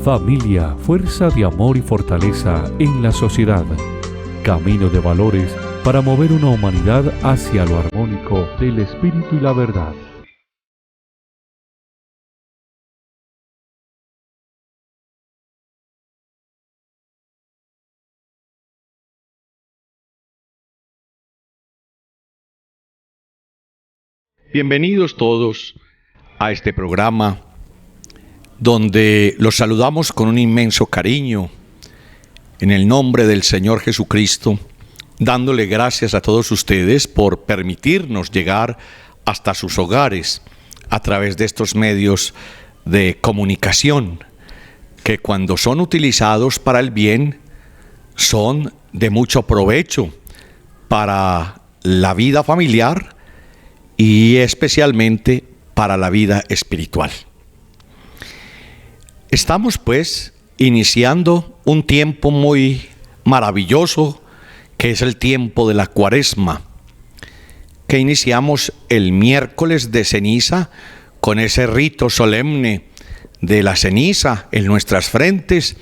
Familia, fuerza de amor y fortaleza en la sociedad. Camino de valores para mover una humanidad hacia lo armónico del espíritu y la verdad. Bienvenidos todos a este programa donde los saludamos con un inmenso cariño en el nombre del Señor Jesucristo, dándole gracias a todos ustedes por permitirnos llegar hasta sus hogares a través de estos medios de comunicación que, cuando son utilizados para el bien, son de mucho provecho para la vida familiar y especialmente para la vida espiritual. Estamos pues iniciando un tiempo muy maravilloso, que es el tiempo de la Cuaresma, que iniciamos el miércoles de ceniza con ese rito solemne de la ceniza en nuestras frentes,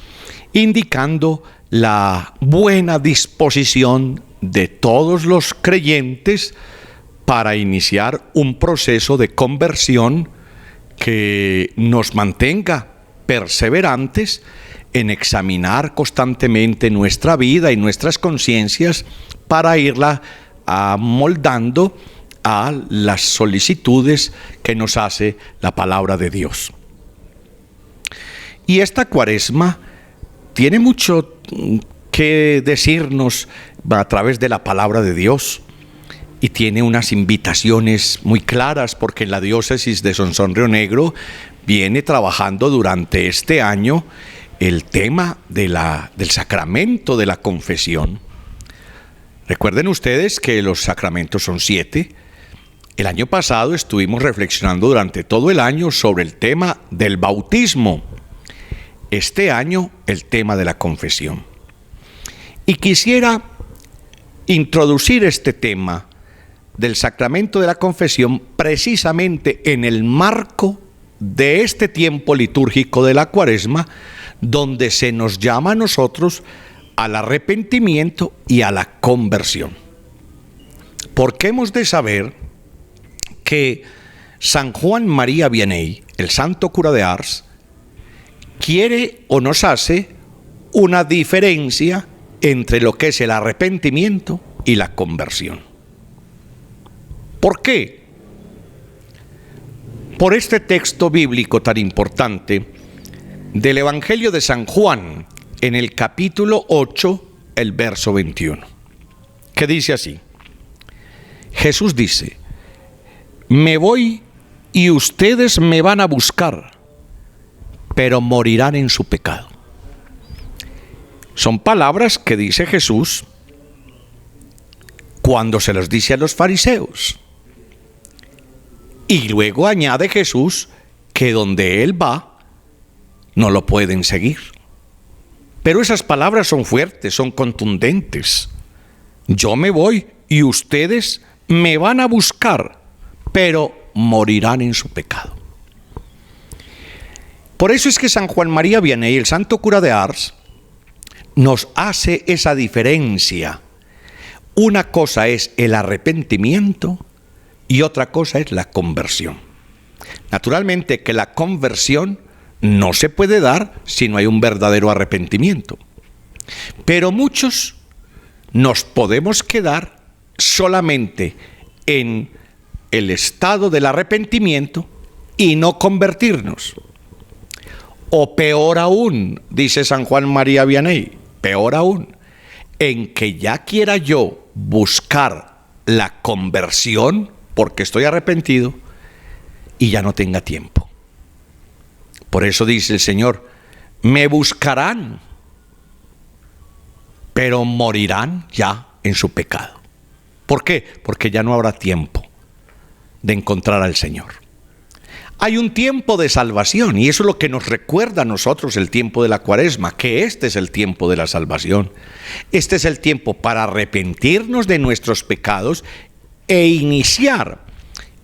indicando la buena disposición de todos los creyentes para iniciar un proceso de conversión que nos mantenga perseverantes en examinar constantemente nuestra vida y nuestras conciencias para irla amoldando a las solicitudes que nos hace la palabra de Dios. Y esta Cuaresma tiene mucho que decirnos a través de la palabra de Dios, y tiene unas invitaciones muy claras, porque la diócesis de Sonsón Río Negro viene trabajando durante este año el tema del sacramento de la confesión. Recuerden ustedes que los sacramentos son 7. El año pasado estuvimos reflexionando durante todo el año sobre el tema del bautismo. Este año el tema de la confesión. Y quisiera introducir este tema del sacramento de la confesión precisamente en el marco de este tiempo litúrgico de la Cuaresma, donde se nos llama a nosotros al arrepentimiento y a la conversión. Porque hemos de saber que San Juan María Vianney, el santo cura de Ars, quiere o nos hace una diferencia entre lo que es el arrepentimiento y la conversión. ¿Por qué? Por este texto bíblico tan importante del Evangelio de San Juan, en el capítulo 8, el verso 21, que dice así: Jesús dice: me voy y ustedes me van a buscar, pero morirán en su pecado. Son palabras que dice Jesús cuando se las dice a los fariseos. Y luego añade Jesús que donde Él va, no lo pueden seguir. Pero esas palabras son fuertes, son contundentes. Yo me voy y ustedes me van a buscar, pero morirán en su pecado. Por eso es que San Juan María Vianney, el santo cura de Ars, nos hace esa diferencia. Una cosa es el arrepentimiento y otra cosa es la conversión. Naturalmente que la conversión no se puede dar si no hay un verdadero arrepentimiento. Pero muchos nos podemos quedar solamente en el estado del arrepentimiento y no convertirnos. O peor aún, dice San Juan María Vianney, peor aún, en que ya quiera yo buscar la conversión porque estoy arrepentido y ya no tenga tiempo. Por eso dice el Señor: me buscarán, pero morirán ya en su pecado. ¿Por qué? Porque ya no habrá tiempo de encontrar al Señor. Hay un tiempo de salvación, y eso es lo que nos recuerda a nosotros el tiempo de la Cuaresma, que este es el tiempo de la salvación. Este es el tiempo para arrepentirnos de nuestros pecados e iniciar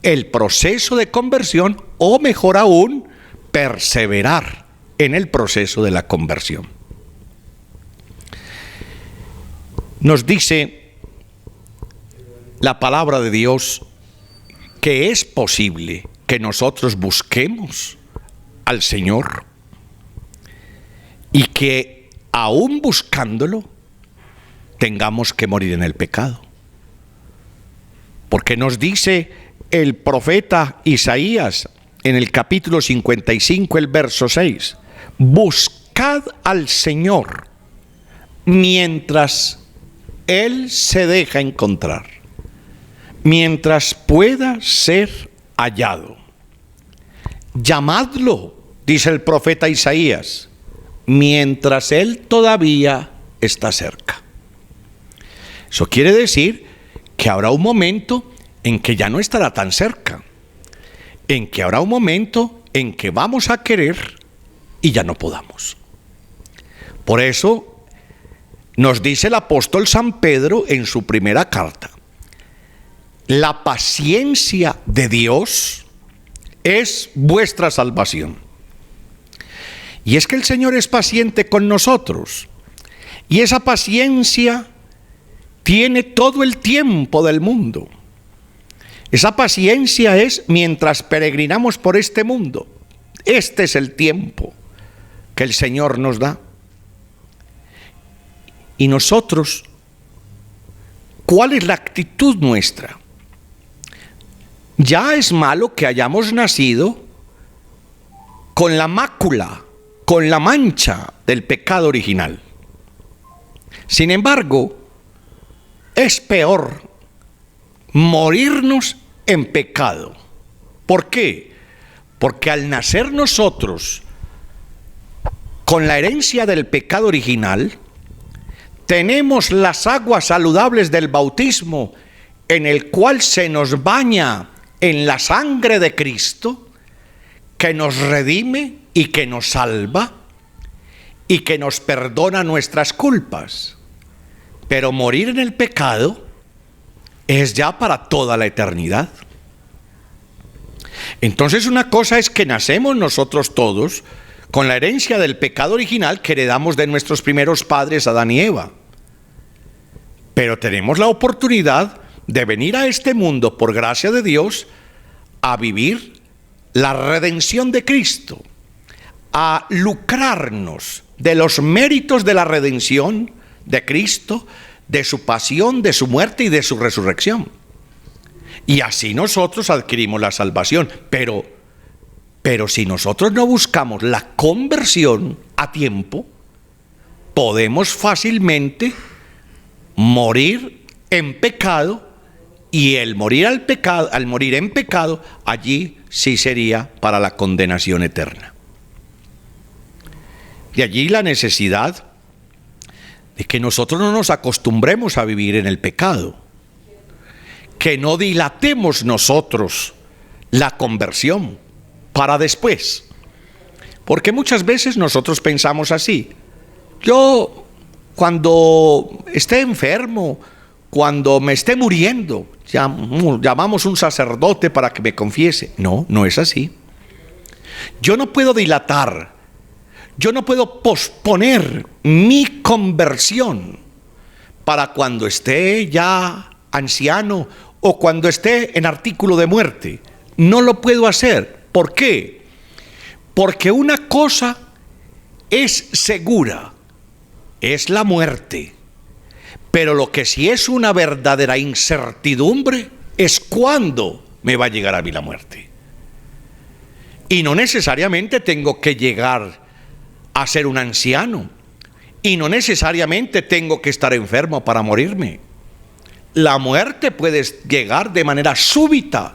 el proceso de conversión, o mejor aún, perseverar en el proceso de la conversión. Nos dice la palabra de Dios que es posible que nosotros busquemos al Señor y que aún buscándolo tengamos que morir en el pecado. Porque nos dice el profeta Isaías en el capítulo 55, el verso 6, buscad al Señor mientras Él se deja encontrar, mientras pueda ser hallado. Llamadlo, dice el profeta Isaías, mientras Él todavía está cerca. Eso quiere decir que habrá un momento en que ya no estará tan cerca, en que habrá un momento en que vamos a querer y ya no podamos. Por eso nos dice el apóstol San Pedro en su primera carta: la paciencia de Dios es vuestra salvación. Y es que el Señor es paciente con nosotros, y esa paciencia tiene todo el tiempo del mundo. Esa paciencia es mientras peregrinamos por este mundo. Este es el tiempo que el Señor nos da. Y nosotros, ¿cuál es la actitud nuestra? Ya es malo que hayamos nacido con la mácula, con la mancha del pecado original. Sin embargo, es peor morirnos en pecado. ¿Por qué? Porque al nacer nosotros con la herencia del pecado original, tenemos las aguas saludables del bautismo, en el cual se nos baña en la sangre de Cristo, que nos redime y que nos salva y que nos perdona nuestras culpas. Pero morir en el pecado es ya para toda la eternidad. Entonces, una cosa es que nacemos nosotros todos con la herencia del pecado original que heredamos de nuestros primeros padres, Adán y Eva. Pero tenemos la oportunidad de venir a este mundo por gracia de Dios a vivir la redención de Cristo, a lucrarnos de los méritos de la redención de Cristo, de su pasión, de su muerte y de su resurrección. Y así nosotros adquirimos la salvación. Pero si nosotros no buscamos la conversión a tiempo, podemos fácilmente morir en pecado, y el morir al morir en pecado, allí sí sería para la condenación eterna. De allí la necesidad de que nosotros no nos acostumbremos a vivir en el pecado, que no dilatemos nosotros la conversión para después. Porque muchas veces nosotros pensamos así: yo cuando esté enfermo, cuando me esté muriendo, llamamos a un sacerdote para que me confiese. No, no es así. Yo no puedo dilatar, yo no puedo posponer mi conversión para cuando esté ya anciano o cuando esté en artículo de muerte. No lo puedo hacer. ¿Por qué? Porque una cosa es segura, es la muerte. Pero lo que sí es una verdadera incertidumbre es cuándo me va a llegar a mí la muerte. Y no necesariamente tengo que llegar a ser un anciano, y no necesariamente tengo que estar enfermo para morirme. La muerte puede llegar de manera súbita,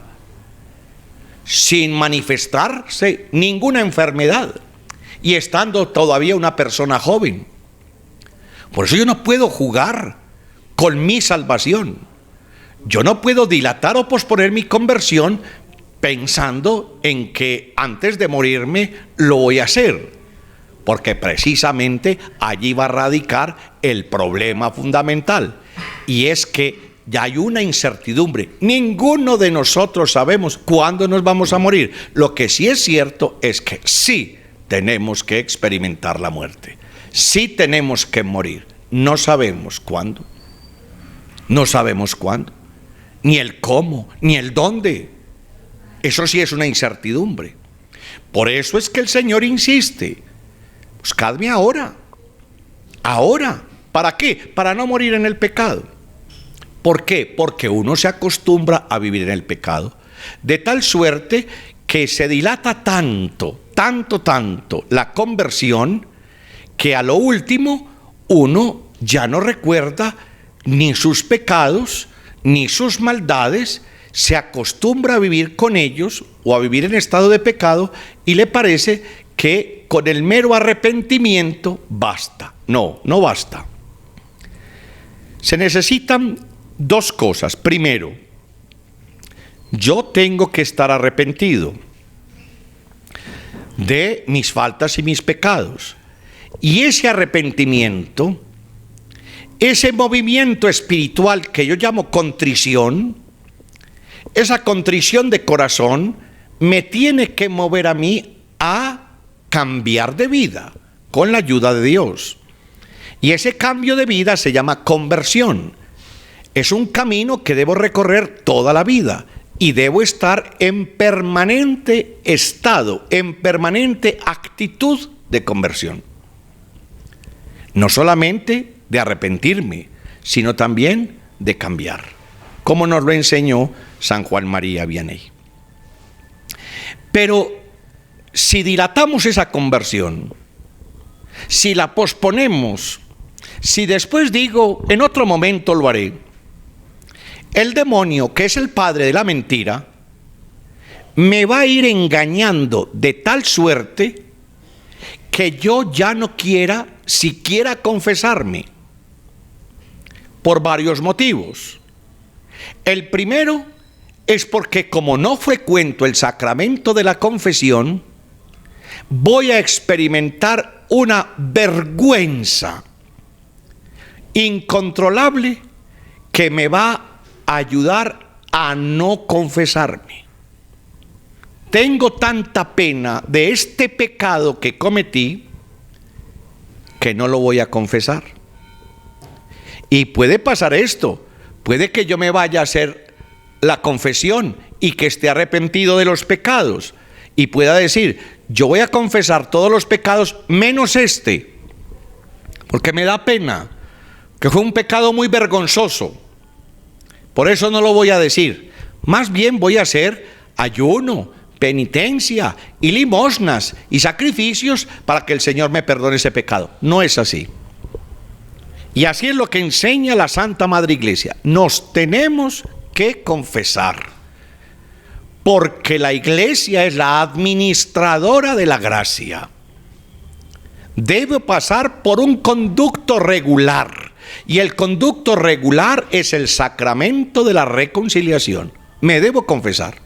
sin manifestarse ninguna enfermedad, y estando todavía una persona joven. Por eso yo no puedo jugar con mi salvación. Yo no puedo dilatar o posponer mi conversión pensando en que antes de morirme lo voy a hacer, porque precisamente allí va a radicar el problema fundamental, y es que ya hay una incertidumbre. Ninguno de nosotros sabemos cuándo nos vamos a morir. Lo que sí es cierto es que sí tenemos que experimentar la muerte. Sí tenemos que morir. No sabemos cuándo. No sabemos cuándo. Ni el cómo, ni el dónde. Eso sí es una incertidumbre. Por eso es que el Señor insiste: buscadme ahora. Ahora. ¿Para qué? Para no morir en el pecado. ¿Por qué? Porque uno se acostumbra a vivir en el pecado, de tal suerte que se dilata tanto la conversión, que a lo último uno ya no recuerda ni sus pecados, ni sus maldades, se acostumbra a vivir con ellos o a vivir en estado de pecado y le parece que con el mero arrepentimiento basta. No, no basta. Se necesitan dos cosas. Primero, yo tengo que estar arrepentido de mis faltas y mis pecados. Y ese arrepentimiento, ese movimiento espiritual que yo llamo contrición, esa contrición de corazón me tiene que mover a mí a cambiar de vida con la ayuda de Dios. Y ese cambio de vida se llama conversión. Es un camino que debo recorrer toda la vida y debo estar en permanente estado, en permanente actitud de conversión. No solamente de arrepentirme, sino también de cambiar, como nos lo enseñó San Juan María Vianney. Pero si dilatamos esa conversión, si la posponemos, si después digo, en otro momento lo haré, el demonio, que es el padre de la mentira, me va a ir engañando de tal suerte que yo ya no quiera siquiera confesarme, por varios motivos. El primero es porque, como no frecuento el sacramento de la confesión, voy a experimentar una vergüenza incontrolable que me va a ayudar a no confesarme. Tengo tanta pena de este pecado que cometí que no lo voy a confesar. Y puede pasar esto, puede que yo me vaya a hacer la confesión y que esté arrepentido de los pecados y pueda decir: yo voy a confesar todos los pecados menos este, porque me da pena, que fue un pecado muy vergonzoso, por eso no lo voy a decir. Más bien voy a hacer ayuno, penitencia y limosnas y sacrificios para que el Señor me perdone ese pecado. No es así. Y así es lo que enseña la Santa Madre Iglesia. Nos tenemos que confesar, porque la Iglesia es la administradora de la gracia. Debe pasar por un conducto regular, y el conducto regular es el sacramento de la reconciliación. Me debo confesar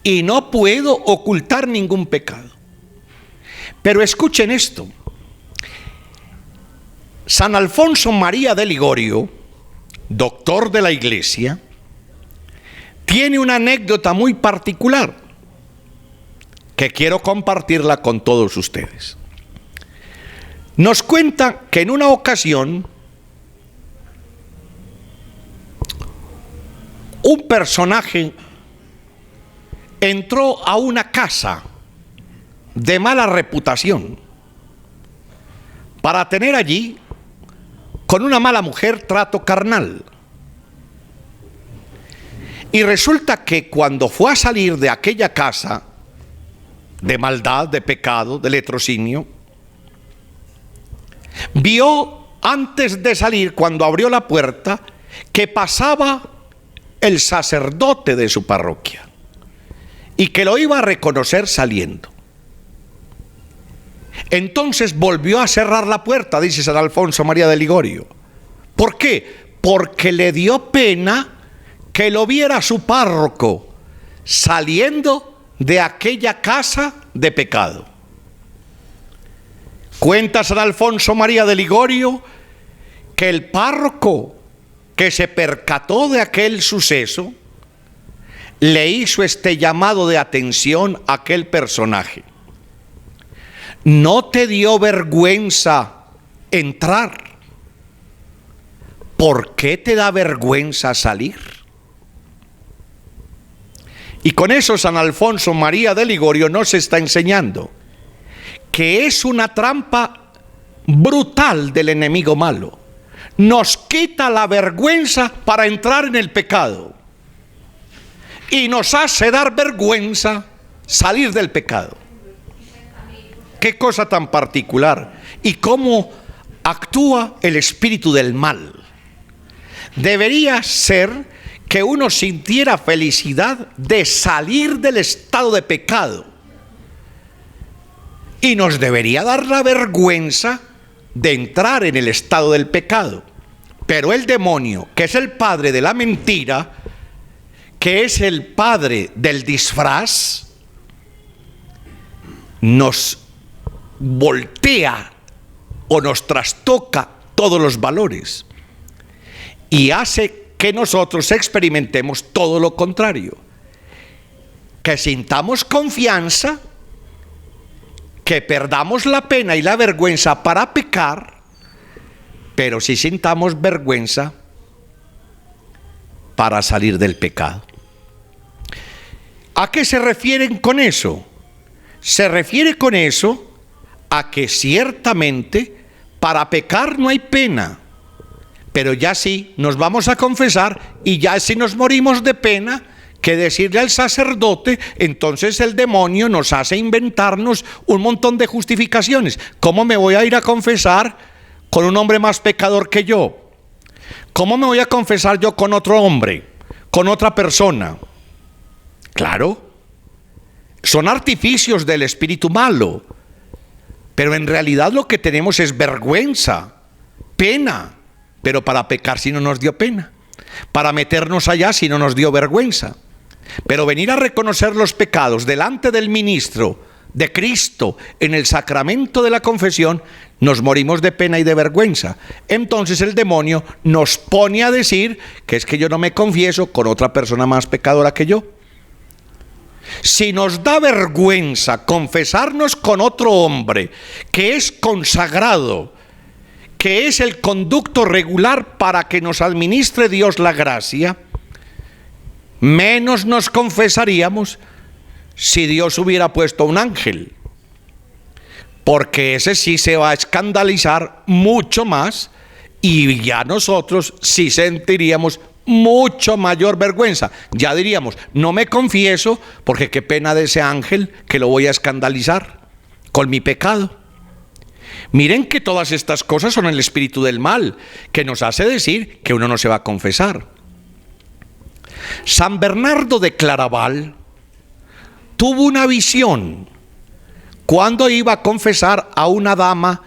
y no puedo ocultar ningún pecado. Pero escuchen esto: San Alfonso María de Ligorio, doctor de la Iglesia, tiene una anécdota muy particular que quiero compartirla con todos ustedes. Nos cuenta que en una ocasión un personaje entró a una casa de mala reputación para tener allí con una mala mujer trato carnal. Y resulta que cuando fue a salir de aquella casa de maldad, de pecado, de latrocinio, vio antes de salir, cuando abrió la puerta, que pasaba el sacerdote de su parroquia y que lo iba a reconocer saliendo. Entonces volvió a cerrar la puerta, dice San Alfonso María de Ligorio. ¿Por qué? Porque le dio pena que lo viera su párroco saliendo de aquella casa de pecado. Cuenta San Alfonso María de Ligorio que el párroco, que se percató de aquel suceso, le hizo este llamado de atención a aquel personaje. ¿No te dio vergüenza entrar? ¿Por qué te da vergüenza salir? Y con eso San Alfonso María de Ligorio nos está enseñando que es una trampa brutal del enemigo malo. Nos quita la vergüenza para entrar en el pecado y nos hace dar vergüenza salir del pecado. Qué cosa tan particular. Y cómo actúa el espíritu del mal. Debería ser que uno sintiera felicidad de salir del estado de pecado, y nos debería dar la vergüenza de entrar en el estado del pecado. Pero el demonio, que es el padre de la mentira, que es el padre del disfraz, nos voltea o nos trastoca todos los valores y hace que nosotros experimentemos todo lo contrario, que sintamos confianza, que perdamos la pena y la vergüenza para pecar, pero sí sintamos vergüenza para salir del pecado. ¿A qué se refieren con eso? Se refiere con eso a que ciertamente para pecar no hay pena, pero ya sí nos vamos a confesar, y ya si nos morimos de pena, que decirle al sacerdote, entonces el demonio nos hace inventarnos un montón de justificaciones. ¿Cómo me voy a ir a confesar con un hombre más pecador que yo? ¿Cómo me voy a confesar yo con otro hombre, con otra persona? Claro, son artificios del espíritu malo, pero en realidad lo que tenemos es vergüenza, pena. Pero para pecar si no nos dio pena, para meternos allá si no nos dio vergüenza. Pero venir a reconocer los pecados delante del ministro de Cristo en el sacramento de la confesión, nos morimos de pena y de vergüenza. Entonces el demonio nos pone a decir que es que yo no me confieso con otra persona más pecadora que yo. Si nos da vergüenza confesarnos con otro hombre que es consagrado, que es el conducto regular para que nos administre Dios la gracia, menos nos confesaríamos si Dios hubiera puesto un ángel, porque ese sí se va a escandalizar mucho más, y ya nosotros sí sentiríamos mucho mayor vergüenza. Ya diríamos, no me confieso porque qué pena de ese ángel que lo voy a escandalizar con mi pecado. Miren que todas estas cosas son el espíritu del mal, que nos hace decir que uno no se va a confesar. San Bernardo de Claraval tuvo una visión cuando iba a confesar a una dama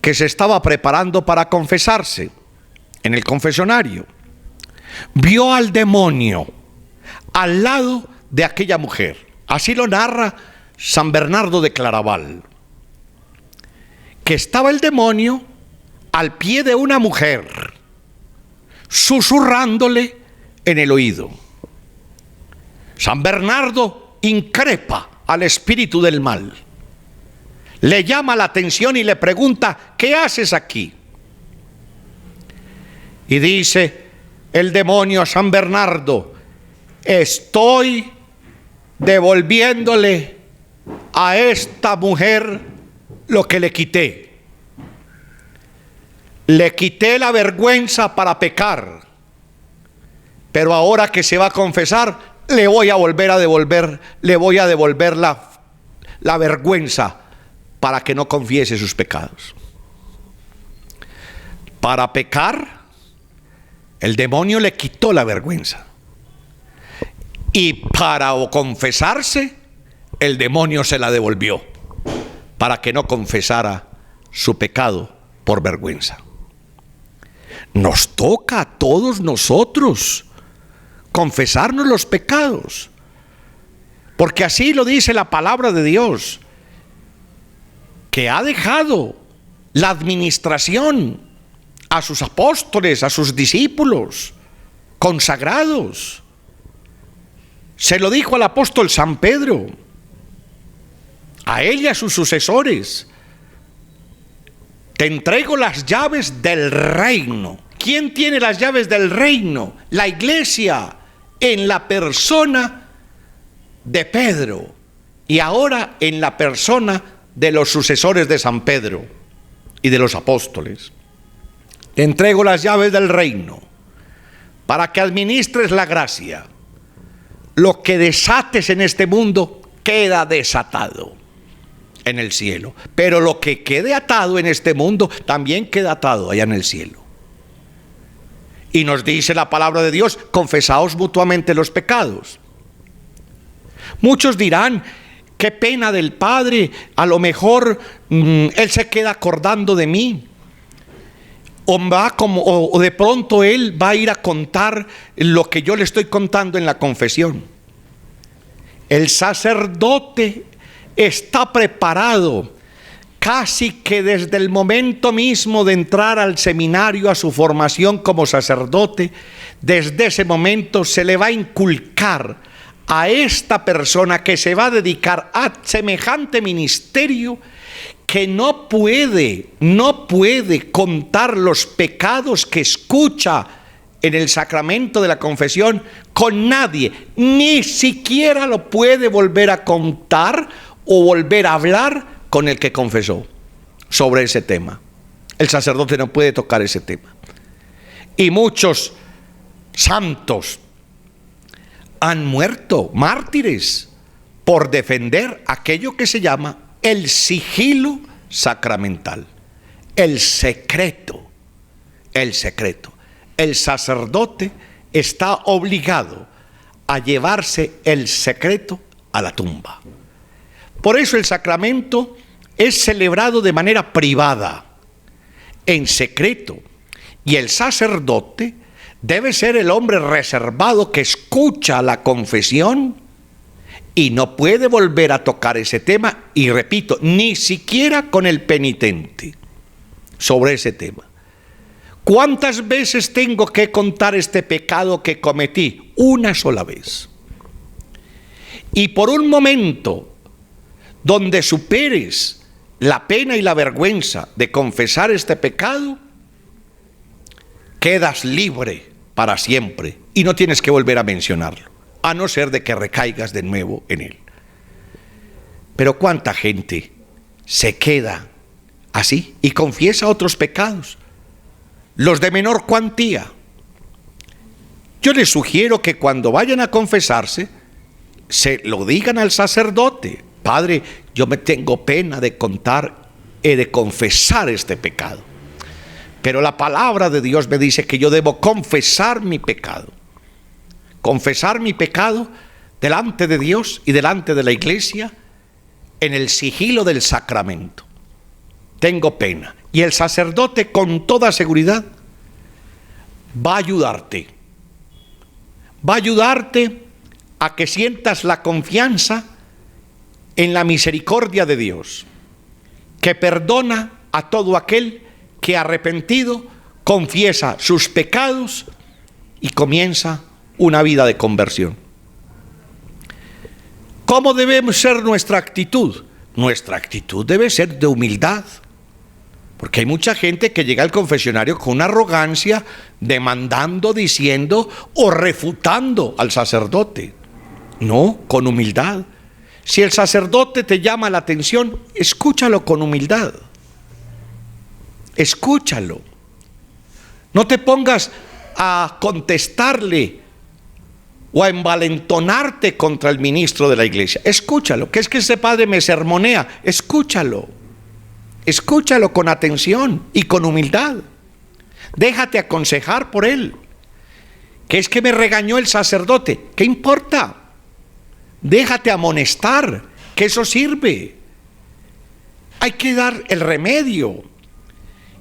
que se estaba preparando para confesarse en el confesionario. Vio al demonio al lado de aquella mujer. Así lo narra San Bernardo de Claraval, que estaba el demonio al pie de una mujer, susurrándole en el oído. San Bernardo increpa al espíritu del mal, le llama la atención y le pregunta, ¿qué haces aquí? Y dice el demonio a San Bernardo, estoy devolviéndole a esta mujer lo que le quité. Le quité la vergüenza para pecar, pero ahora que se va a confesar, le voy a devolver la vergüenza para que no confiese sus pecados. Para pecar, el demonio le quitó la vergüenza, y para confesarse, el demonio se la devolvió para que no confesara su pecado por vergüenza. Nos toca a todos nosotros confesarnos los pecados, porque así lo dice la palabra de Dios, que ha dejado la administración a sus apóstoles, a sus discípulos consagrados. Se lo dijo al apóstol San Pedro: a él y a sus sucesores. Te entrego las llaves del reino. ¿Quién tiene las llaves del reino? La iglesia, en la persona de Pedro, y ahora en la persona de los sucesores de San Pedro y de los apóstoles. Te entrego las llaves del reino para que administres la gracia. Lo que desates en este mundo queda desatado en el cielo, pero lo que quede atado en este mundo también queda atado allá en el cielo. Y nos dice la palabra de Dios: confesaos mutuamente los pecados. Muchos dirán: qué pena del Padre, a lo mejor Él se queda acordando de mí. O de pronto Él va a ir a contar lo que yo le estoy contando en la confesión. El sacerdote está preparado casi que desde el momento mismo de entrar al seminario, a su formación como sacerdote. Desde ese momento se le va a inculcar a esta persona que se va a dedicar a semejante ministerio, que no puede contar los pecados que escucha en el sacramento de la confesión con nadie, ni siquiera lo puede volver a contar o volver a hablar con el que confesó sobre ese tema. El sacerdote no puede tocar ese tema. Y muchos santos han muerto, mártires, por defender aquello que se llama el sigilo sacramental, el secreto. El sacerdote está obligado a llevarse el secreto a la tumba. Por eso el sacramento es celebrado de manera privada, en secreto, y el sacerdote debe ser el hombre reservado que escucha la confesión y no puede volver a tocar ese tema, y repito, ni siquiera con el penitente sobre ese tema. ¿Cuántas veces tengo que contar este pecado que cometí? Una sola vez. Y por un momento donde superes la pena y la vergüenza de confesar este pecado, quedas libre para siempre y no tienes que volver a mencionarlo, a no ser de que recaigas de nuevo en él. Pero ¿cuánta gente se queda así y confiesa otros pecados, los de menor cuantía? Yo les sugiero que cuando vayan a confesarse, se lo digan al sacerdote: Padre, yo me tengo pena de contar y de confesar este pecado, pero la palabra de Dios me dice que yo debo confesar mi pecado delante de Dios y delante de la iglesia, en el sigilo del sacramento. Tengo pena. Y el sacerdote, con toda seguridad, va a ayudarte a que sientas la confianza en la misericordia de Dios, que perdona a todo aquel que, arrepentido, confiesa sus pecados y comienza una vida de conversión. ¿Cómo debe ser nuestra actitud? Nuestra actitud debe ser de humildad, porque hay mucha gente que llega al confesionario con una arrogancia, demandando, diciendo o refutando al sacerdote. No, con humildad. Si el sacerdote te llama la atención, escúchalo con humildad. Escúchalo. No te pongas a contestarle o a envalentonarte contra el ministro de la iglesia. Escúchalo. ¿Qué es que ese padre me sermonea? Escúchalo. Escúchalo con atención y con humildad. Déjate aconsejar por él. ¿Qué es que me regañó el sacerdote? ¿Qué importa? Déjate amonestar, que eso sirve. Hay que dar el remedio.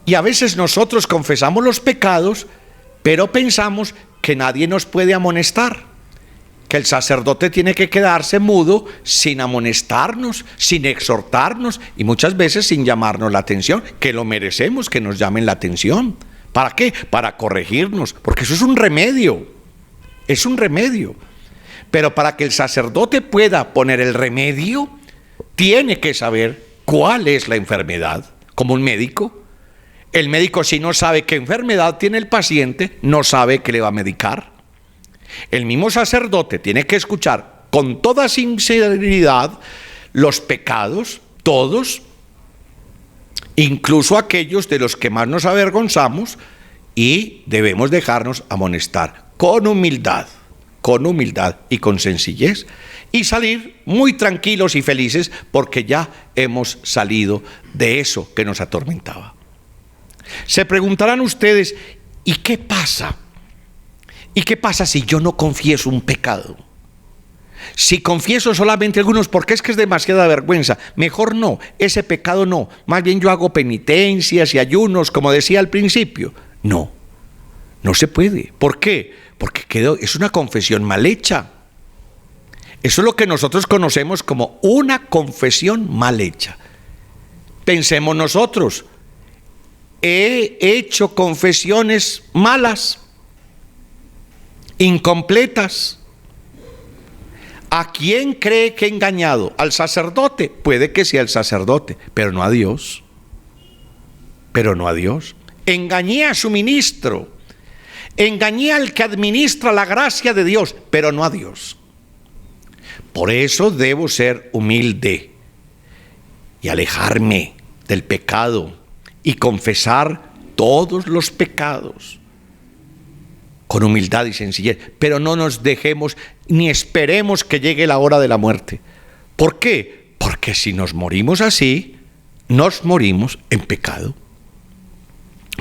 Y a veces nosotros confesamos los pecados, pero pensamos que nadie nos puede amonestar, que el sacerdote tiene que quedarse mudo sin amonestarnos, sin exhortarnos y muchas veces sin llamarnos la atención, que lo merecemos que nos llamen la atención. ¿Para qué? Para corregirnos, porque eso es un remedio. Es un remedio. Pero para que el sacerdote pueda poner el remedio, tiene que saber cuál es la enfermedad, como un médico. El médico, si no sabe qué enfermedad tiene el paciente, no sabe qué le va a medicar. El mismo sacerdote tiene que escuchar con toda sinceridad los pecados, todos, incluso aquellos de los que más nos avergonzamos, y debemos dejarnos amonestar con humildad y con sencillez, y salir muy tranquilos y felices porque ya hemos salido de eso que nos atormentaba. Se preguntarán ustedes, ¿y qué pasa? ¿Y qué pasa si yo no confieso un pecado? Si confieso solamente algunos, porque es que es demasiada vergüenza. Mejor no, ese pecado no. Más bien yo hago penitencias y ayunos, como decía al principio. No se puede. ¿Por qué? Porque es una confesión mal hecha. Eso es lo que nosotros conocemos como una confesión mal hecha. Pensemos nosotros, he hecho confesiones malas, incompletas. ¿A quién cree que he engañado? ¿Al sacerdote? Puede que sea el sacerdote, pero no a Dios. Engañé a su ministro. Engañé al que administra la gracia de Dios, pero no a Dios. Por eso debo ser humilde y alejarme del pecado y confesar todos los pecados con humildad y sencillez, pero no nos dejemos ni esperemos que llegue la hora de la muerte. ¿Por qué? Porque si nos morimos así, nos morimos en pecado.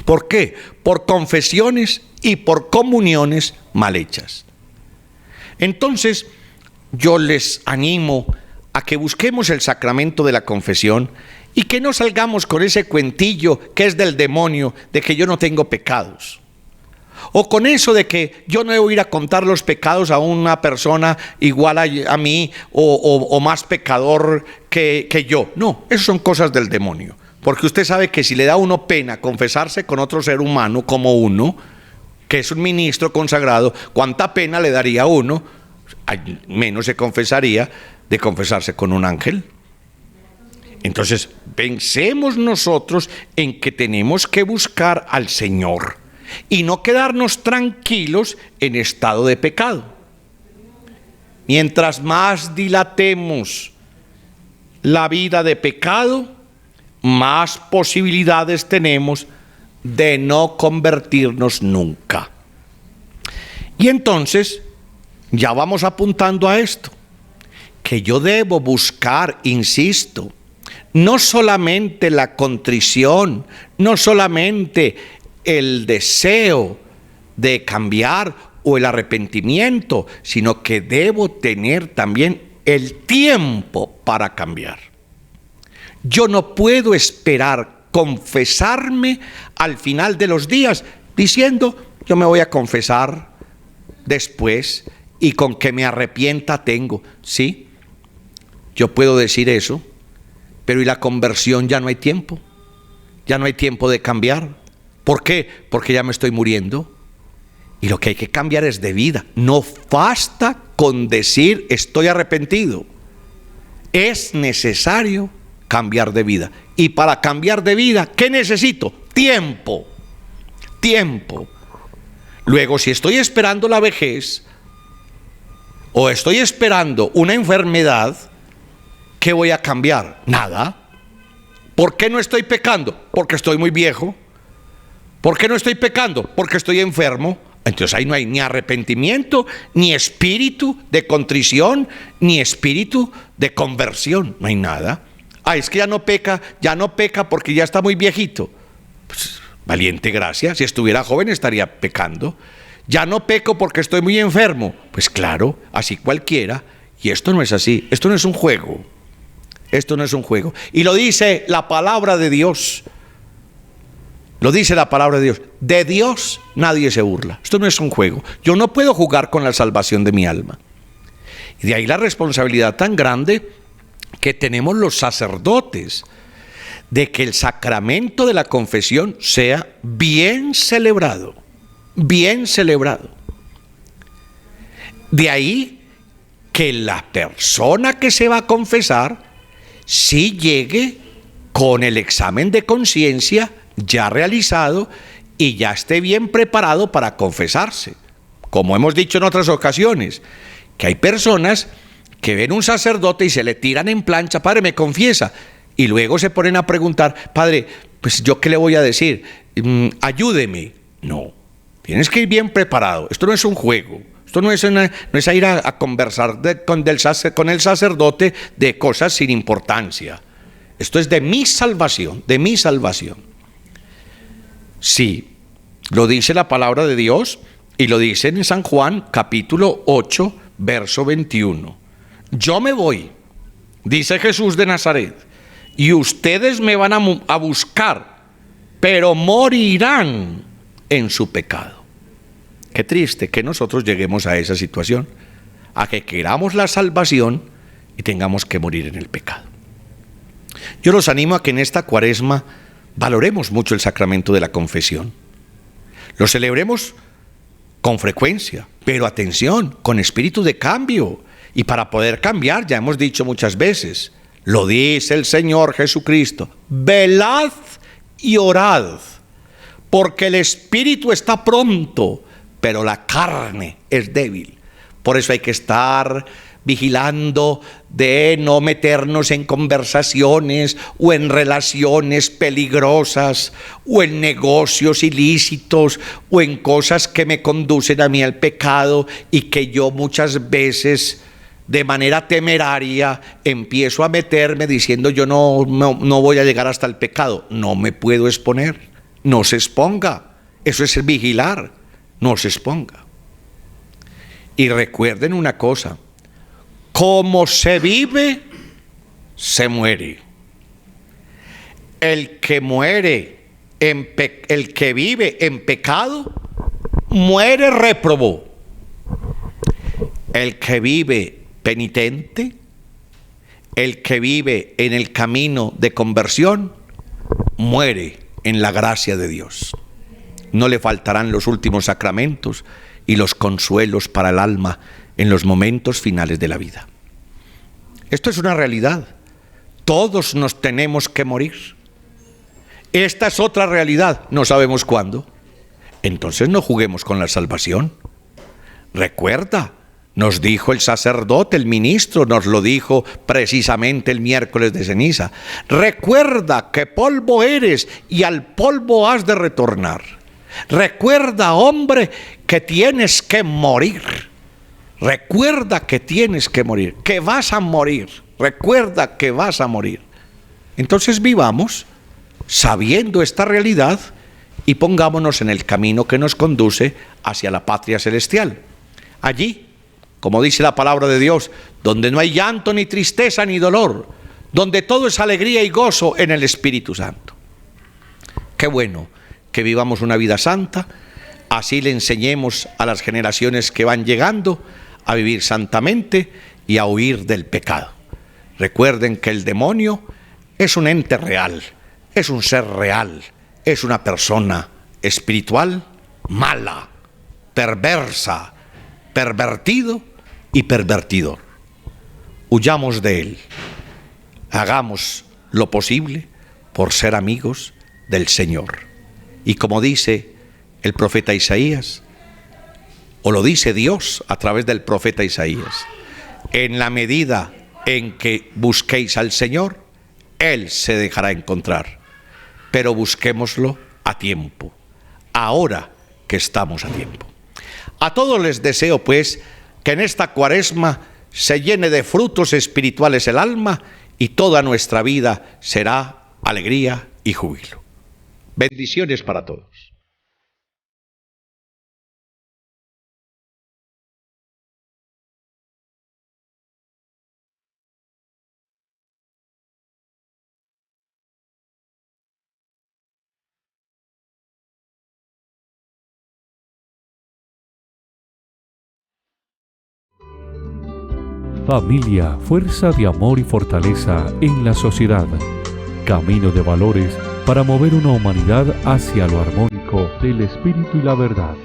¿Por qué? Por confesiones y por comuniones mal hechas. Entonces, yo les animo a que busquemos el sacramento de la confesión y que no salgamos con ese cuentillo que es del demonio de que yo no tengo pecados. O con eso de que yo no debo ir a contar los pecados a una persona igual a mí o más pecador que yo. No, eso son cosas del demonio. Porque usted sabe que si le da a uno pena confesarse con otro ser humano como uno, que es un ministro consagrado, ¿cuánta pena le daría a uno? Menos se confesaría de confesarse con un ángel. Entonces, pensemos nosotros en que tenemos que buscar al Señor y no quedarnos tranquilos en estado de pecado. Mientras más dilatemos la vida de pecado, más posibilidades tenemos de no convertirnos nunca. Y entonces, ya vamos apuntando a esto, que yo debo buscar, insisto, no solamente la contrición, no solamente el deseo de cambiar o el arrepentimiento, sino que debo tener también el tiempo para cambiar. Yo no puedo esperar confesarme al final de los días diciendo, yo me voy a confesar después y con que me arrepienta tengo. Sí, yo puedo decir eso, pero ¿y la conversión? Ya no hay tiempo. Ya no hay tiempo de cambiar. ¿Por qué? Porque ya me estoy muriendo. Y lo que hay que cambiar es de vida. No basta con decir estoy arrepentido. Es necesario cambiar de vida. Y para cambiar de vida, ¿qué necesito? Tiempo. Tiempo. Luego, si estoy esperando la vejez o estoy esperando una enfermedad, ¿qué voy a cambiar? Nada. ¿Por qué no estoy pecando? Porque estoy muy viejo. ¿Por qué no estoy pecando? Porque estoy enfermo. Entonces ahí no hay ni arrepentimiento, ni espíritu de contrición, ni espíritu de conversión. No hay nada. Es que ya no peca porque ya está muy viejito. Pues, valiente gracia, si estuviera joven estaría pecando. Ya no peco porque estoy muy enfermo. Pues claro, así cualquiera. Y esto no es así, esto no es un juego. Esto no es un juego. Y lo dice la palabra de Dios. Lo dice la palabra de Dios. De Dios nadie se burla. Esto no es un juego. Yo no puedo jugar con la salvación de mi alma. Y de ahí la responsabilidad tan grande que tenemos los sacerdotes de que el sacramento de la confesión sea bien celebrado. Bien celebrado. De ahí que la persona que se va a confesar sí llegue con el examen de conciencia ya realizado y ya esté bien preparado para confesarse. Como hemos dicho en otras ocasiones, que hay personas que ven un sacerdote y se le tiran en plancha: padre, me confiesa, y luego se ponen a preguntar: padre, pues yo qué le voy a decir, ayúdeme. No, tienes que ir bien preparado. Esto no es un juego, esto no es a ir a conversar con el sacerdote de cosas sin importancia. Esto es de mi salvación, de mi salvación. Sí, lo dice la palabra de Dios y lo dice en San Juan capítulo 8, verso 21. Yo me voy, dice Jesús de Nazaret, y ustedes me van a buscar, pero morirán en su pecado. Qué triste que nosotros lleguemos a esa situación, a que queramos la salvación y tengamos que morir en el pecado. Yo los animo a que en esta Cuaresma valoremos mucho el sacramento de la confesión. Lo celebremos con frecuencia, pero atención, con espíritu de cambio. Y para poder cambiar, ya hemos dicho muchas veces, lo dice el Señor Jesucristo: velad y orad, porque el espíritu está pronto, pero la carne es débil. Por eso hay que estar vigilando de no meternos en conversaciones o en relaciones peligrosas o en negocios ilícitos o en cosas que me conducen a mí al pecado, y que yo muchas veces de manera temeraria empiezo a meterme diciendo: yo no voy a llegar hasta el pecado. No me puedo exponer. No se exponga. Eso es vigilar. No se exponga. Y recuerden una cosa: como se vive, se muere. El que vive en pecado, muere réprobo. El que vive penitente, el que vive en el camino de conversión, muere en la gracia de Dios. No le faltarán los últimos sacramentos y los consuelos para el alma en los momentos finales de la vida. Esto es una realidad. Todos nos tenemos que morir. Esta es otra realidad. No sabemos cuándo. Entonces no juguemos con la salvación. Recuerda, nos dijo el sacerdote, el ministro, nos lo dijo precisamente el miércoles de ceniza: recuerda que polvo eres y al polvo has de retornar. Recuerda, hombre, que tienes que morir. Recuerda que tienes que morir, que vas a morir. Recuerda que vas a morir. Entonces vivamos sabiendo esta realidad y pongámonos en el camino que nos conduce hacia la patria celestial. Allí, como dice la palabra de Dios, donde no hay llanto, ni tristeza, ni dolor, donde todo es alegría y gozo en el Espíritu Santo. Qué bueno que vivamos una vida santa, así le enseñemos a las generaciones que van llegando a vivir santamente y a huir del pecado. Recuerden que el demonio es un ente real, es un ser real, es una persona espiritual mala, perversa, pervertido y pervertidor. Huyamos de él. Hagamos lo posible por ser amigos del Señor. Y como dice el profeta Isaías, o lo dice Dios a través del profeta Isaías: en la medida en que busquéis al Señor, Él se dejará encontrar. Pero busquémoslo a tiempo, ahora que estamos a tiempo. A todos les deseo, pues, que en esta Cuaresma se llene de frutos espirituales el alma y toda nuestra vida será alegría y júbilo. Bendiciones para todos. Familia, fuerza de amor y fortaleza en la sociedad. Camino de valores para mover una humanidad hacia lo armónico del espíritu y la verdad.